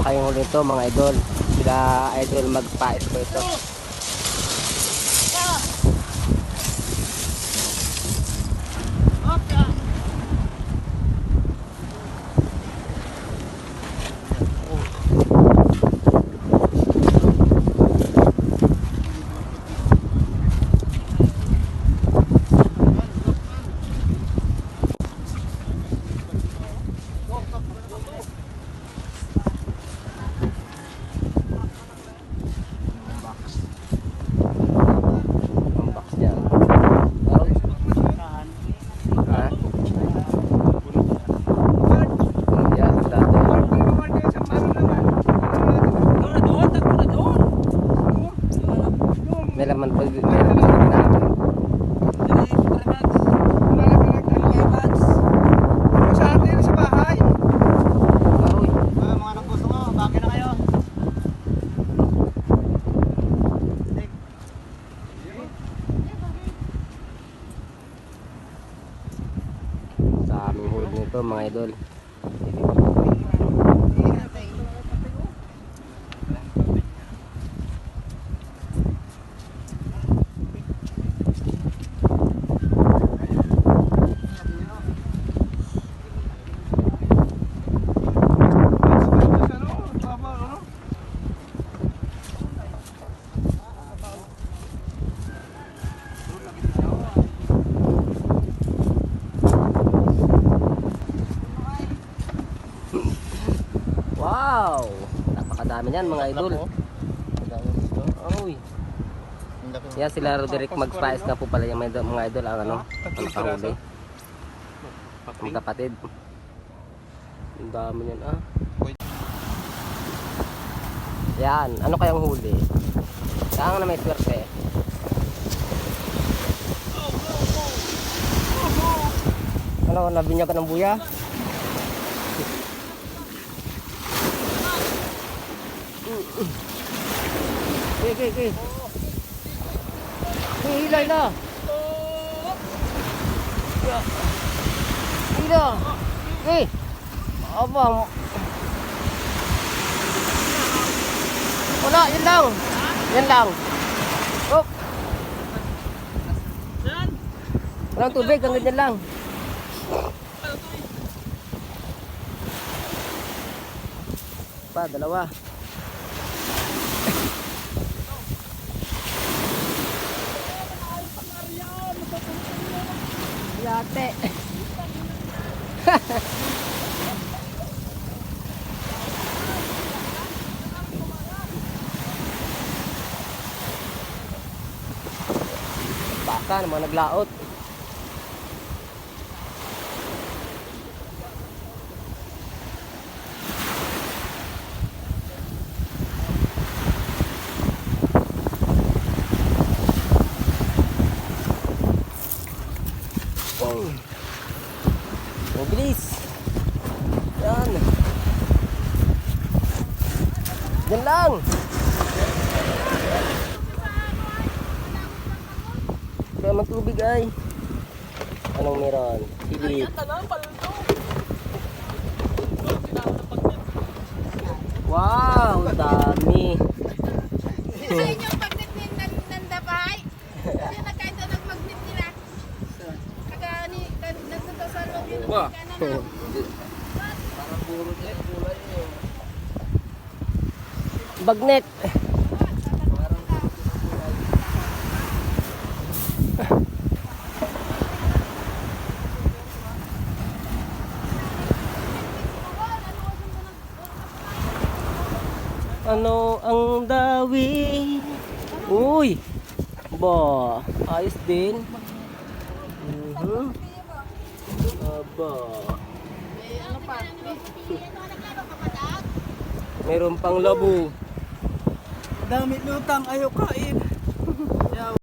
pa kayong huli ito mga idol. Sila idol magpais ko ito. May laman pa dito. Sa atin sa bahay. Mga nagpuso mo, bakit na kayo? Sa aming huli nito mga idol. Wow! Napakadami niyan mga idol. Oy. Yan sila Roderick magpais na po pala yung mga idol ang ano, ang nakahuli. Ang kapatid. Ang dami niyan ah. Yan, ano kayang huli? Saan na may swerte? Ano, nabinyag ka ng buya? Okay. Hila. Hila. Okay. Abang. Wala, yan lang. Yan lang. Oh. Walang tubig, ang ganyan lang. Pa, dalawa. Yate. Baka naman naglaot. Bilis. Yan. Yan lang. Kaya magtubig ay. Anong meron? Silip. Wow, dami. Sa inyong magnet ng dabay. Kasi nagkain doon ng magnet nila. Kaya nagpunta sa loob yun. Wah. Bagnet. Ano ang dawi? Uy! Ba, ayos din. Aba. Meron pang labo. Dami lutang, ayaw kain.